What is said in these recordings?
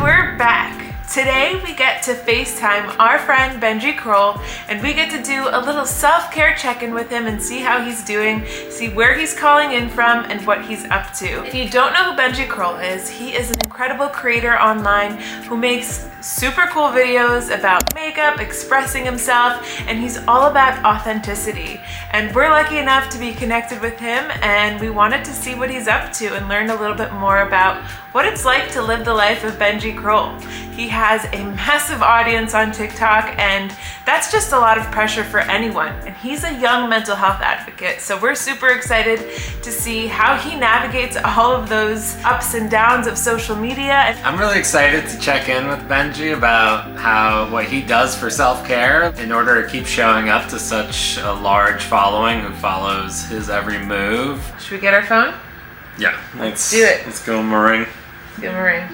we're back. Today we get to FaceTime our friend Benji Kroll, and we get to do a little self-care check-in with him and see how he's doing, see where he's calling in from, and what he's up to. If you don't know who Benji Kroll is, he is an incredible creator online who makes super cool videos about makeup, expressing himself, and he's all about authenticity. And we're lucky enough to be connected with him, and we wanted to see what he's up to and learn a little bit more about what it's like to live the life of Benji Kroll. He has a massive audience on TikTok, and that's just a lot of pressure for anyone. And he's a young mental health advocate, so we're super excited to see how he navigates all of those ups and downs of social media. I'm really excited to check in with Benji about what he does for self-care in order to keep showing up to such a large following who follows his every move. Should we get our phone? Yeah, let's do it. Let's go, Maring. Give him a ring.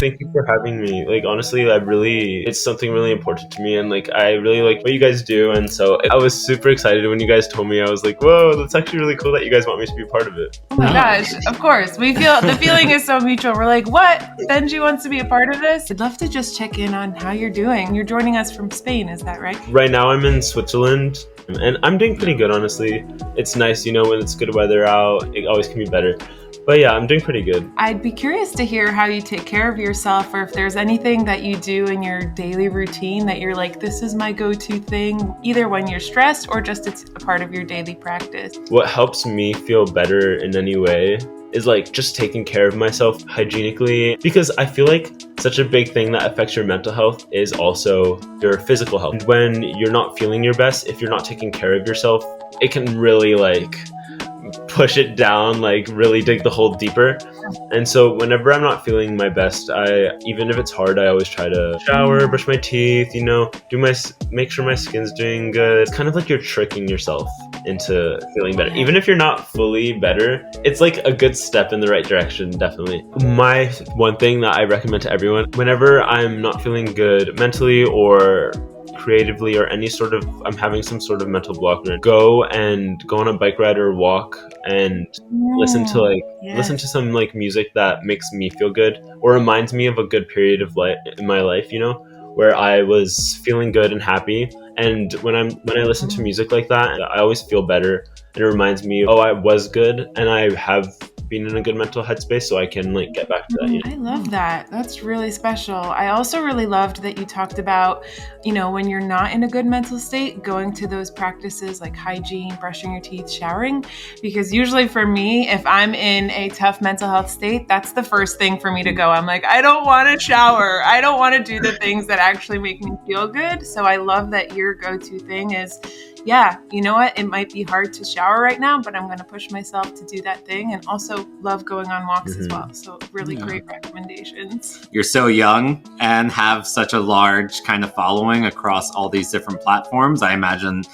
Thank you for having me. Like, honestly, it's something really important to me, and like I really like what you guys do, and so I was super excited when you guys told me. I was like, whoa, that's actually really cool that you guys want me to be a part of it. Oh my gosh, of course. We feel the feeling is so mutual. We're like, what? Benji wants to be a part of this? I'd love to just check in on how you're doing. You're joining us from Spain, is that right? Right now I'm in Switzerland, and I'm doing pretty good, honestly. It's nice, when it's good weather out, it always can be better. But yeah, I'm doing pretty good. I'd be curious to hear how you take care of yourself, or if there's anything that you do in your daily routine that you're like, this is my go-to thing, either when you're stressed or just it's a part of your daily practice. What helps me feel better in any way is like just taking care of myself hygienically, because I feel like such a big thing that affects your mental health is also your physical health. And when you're not feeling your best, if you're not taking care of yourself, it can really push it down, really dig the hole deeper. And so whenever I'm not feeling my best, even if it's hard, I always try to shower, brush my teeth, make sure my skin's doing good. It's kind of like you're tricking yourself into feeling better. Even if you're not fully better, it's like a good step in the right direction, definitely. My one thing that I recommend to everyone, whenever I'm not feeling good mentally or creatively, or I'm having some sort of mental block, go on a bike ride or walk and listen to some music that makes me feel good or reminds me of a good period of life in my life, where I was feeling good and happy. And when I listen to music like that, I always feel better, and it reminds me, I was good and I have been in a good mental headspace, so I can get back to that. I love that. That's really special. I also really loved that you talked about, when you're not in a good mental state, going to those practices like hygiene, brushing your teeth, showering, because usually for me, if I'm in a tough mental health state, that's the first thing for me to go. I'm like, I don't want to shower. I don't want to do the things that actually make me feel good. So I love that your go-to thing is, yeah, you know what? It might be hard to shower right now, but I'm going to push myself to do that thing, and also love going on walks as well. So really great recommendations. You're so young and have such a large kind of following across all these different platforms. I imagine,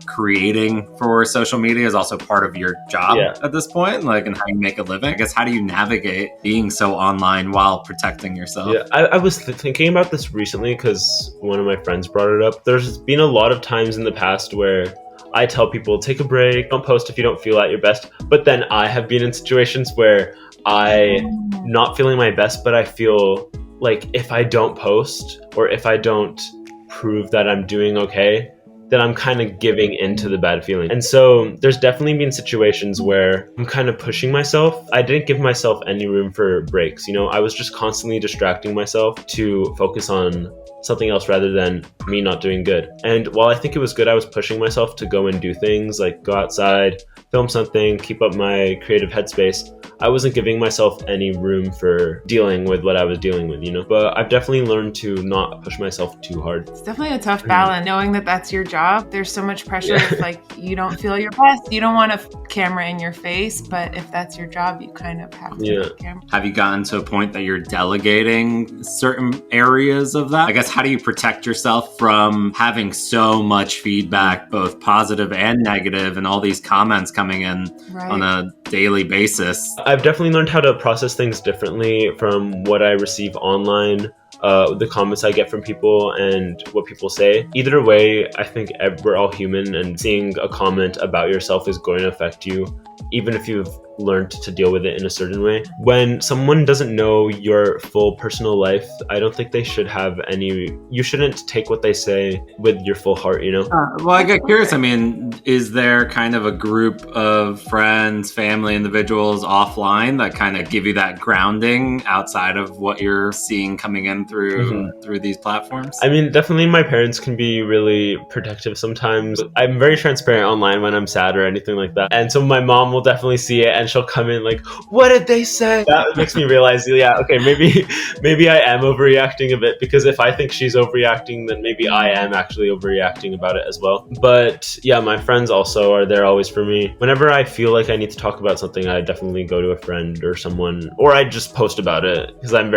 creating for social media is also part of your job at this point, and how you make a living. I guess, how do you navigate being so online while protecting yourself? Yeah, I was thinking about this recently because one of my friends brought it up. There's been a lot of times in the past where I tell people, take a break, don't post if you don't feel at your best. But then I have been in situations where I'm not feeling my best, but I feel like if I don't post or if I don't prove that I'm doing okay, then I'm kind of giving into the bad feeling. And so there's definitely been situations where I'm kind of pushing myself. I didn't give myself any room for breaks. I was just constantly distracting myself to focus on something else rather than me not doing good. And while I think it was good, I was pushing myself to go and do things like go outside, film something, keep up my creative headspace. I wasn't giving myself any room for dealing with what I was dealing with, But I've definitely learned to not push myself too hard. It's definitely a tough balance, knowing that that's your job. There's so much pressure if you don't feel your best. You don't want a camera in your face, but if that's your job, you kind of have to have a camera. Have you gotten to a point that you're delegating certain areas of that? I guess, how do you protect yourself from having so much feedback, both positive and negative, and all these comments coming in on a daily basis? I've definitely learned how to process things differently from what I receive online, the comments I get from people and what people say. Either way, I think we're all human, and seeing a comment about yourself is going to affect you, even if you've learned to deal with it in a certain way. When someone doesn't know your full personal life, I don't think they should have any, you shouldn't take what they say with your full heart, you know? Well, I get curious. I mean, is there kind of a group of friends, family, individuals offline that kind of give you that grounding outside of what you're seeing coming in through these platforms? I mean, definitely my parents can be really protective sometimes. I'm very transparent online when I'm sad or anything like that. And so my mom will definitely see it and she'll come in like, what did they say? That makes me realize, yeah, okay, maybe I am overreacting a bit, because if I think she's overreacting, then maybe I am actually overreacting about it as well. But yeah, my friends also are there always for me. Whenever I feel like I need to talk about something, I definitely go to a friend or someone, or I just post about it, because I'm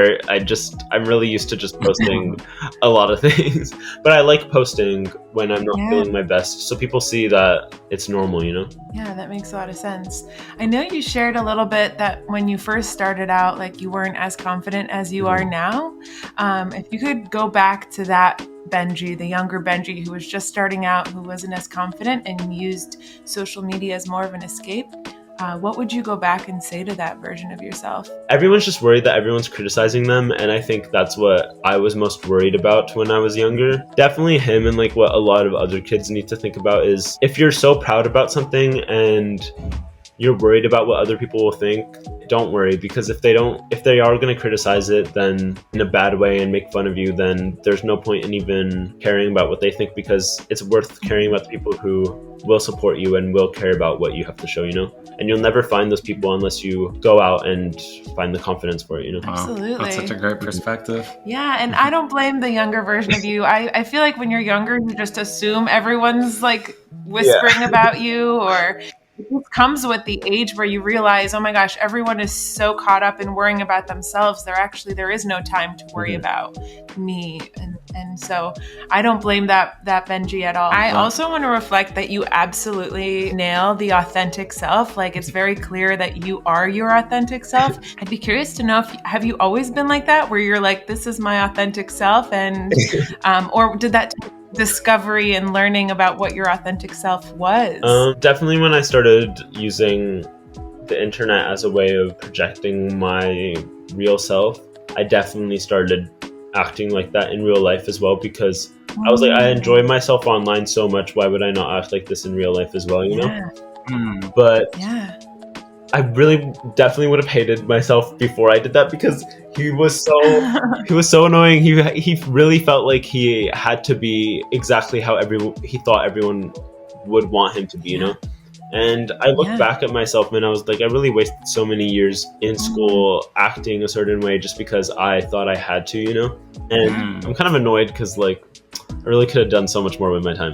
really used to just posting a lot of things. But I like posting when I'm not feeling my best, so people see that it's normal, you know? Yeah, that makes a lot of sense. I know you shared a little bit that when you first started out, like you weren't as confident as you are now. If you could go back to that Benji, the younger Benji who was just starting out, who wasn't as confident and used social media as more of an escape, what would you go back and say to that version of yourself? Everyone's just worried that everyone's criticizing them, and I think that's what I was most worried about when I was younger. Definitely him, and like what a lot of other kids need to think about is, if you're so proud about something and you're worried about what other people will think, don't worry, because if they are going to criticize it then in a bad way and make fun of you, then there's no point in even caring about what they think, because it's worth caring about the people who will support you and will care about what you have to show, you know? And you'll never find those people unless you go out and find the confidence for it, you know? Absolutely. Wow, that's such a great perspective. Yeah, and I don't blame the younger version of you. I feel like when you're younger, you just assume everyone's like whispering about you, or it just comes with the age where you realize, oh my gosh, everyone is so caught up in worrying about themselves. There is no time to worry about me. And so I don't blame that Benji at all. I also want to reflect that you absolutely nail the authentic self. Like, it's very clear that you are your authentic self. I'd be curious to know, have you always been like that, where you're like, this is my authentic self? And, or did that discovery and learning about what your authentic self was? Definitely when I started using the internet as a way of projecting my real self, I definitely started acting like that in real life as well, because I was like, I enjoy myself online so much, why would I not act like this in real life as well, you know? But I really definitely would have hated myself before I did that, because he was so annoying. He really felt like he had to be exactly how he thought everyone would want him to be, you know? And I look back at myself and I was like, I really wasted so many years in school acting a certain way just because I thought I had to, you know? And I'm kind of annoyed because like I really could have done so much more with my time.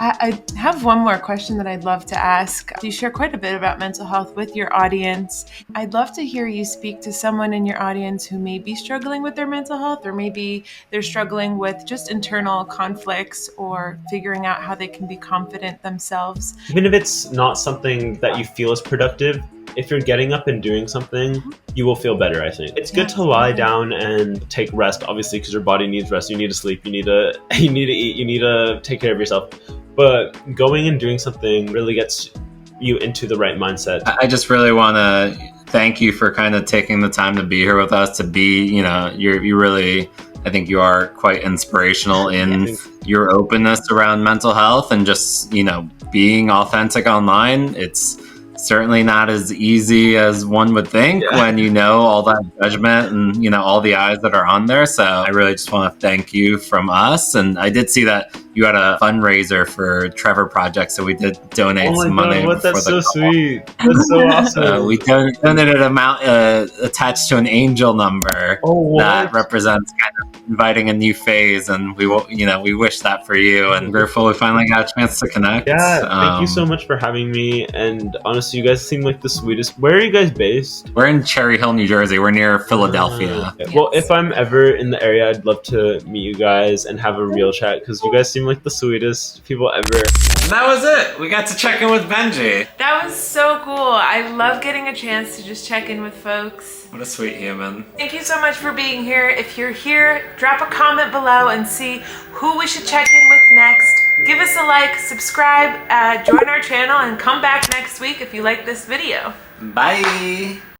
I have one more question that I'd love to ask. You share quite a bit about mental health with your audience. I'd love to hear you speak to someone in your audience who may be struggling with their mental health, or maybe they're struggling with just internal conflicts or figuring out how they can be confident themselves. Even if it's not something that you feel is productive, if you're getting up and doing something, you will feel better, I think. It's good to lie down and take rest, obviously, because your body needs rest. You need to sleep, you need to eat, you need to take care of yourself. But going and doing something really gets you into the right mindset. I just really want to thank you for kind of taking the time to be here with us, to be, you know, you really, I think you are quite inspirational in your openness around mental health and just, you know, being authentic online. It's certainly not as easy as one would think when you know all that judgment and, you know, all the eyes that are on there. So I really just want to thank you from us. And I did see that you had a fundraiser for Trevor Project, so we did donate some money. That's so sweet. That's so awesome. We donated an amount attached to an angel number that represents kind of inviting a new phase, and we wish that for you, and grateful we finally got a chance to connect. Yeah, thank you so much for having me, and honestly, you guys seem like the sweetest. Where are you guys based? We're in Cherry Hill, New Jersey. We're near Philadelphia. Okay. Well, if I'm ever in the area, I'd love to meet you guys and have a real chat, because you guys seem like the sweetest people ever. And that was it. We got to check in with Benji. That was so cool. I love getting a chance to just check in with folks. What a sweet human. Thank you so much for being here. If you're here, drop a comment below and see who we should check in with next. Give us a like, subscribe, join our channel, and come back next week if you like this video. Bye.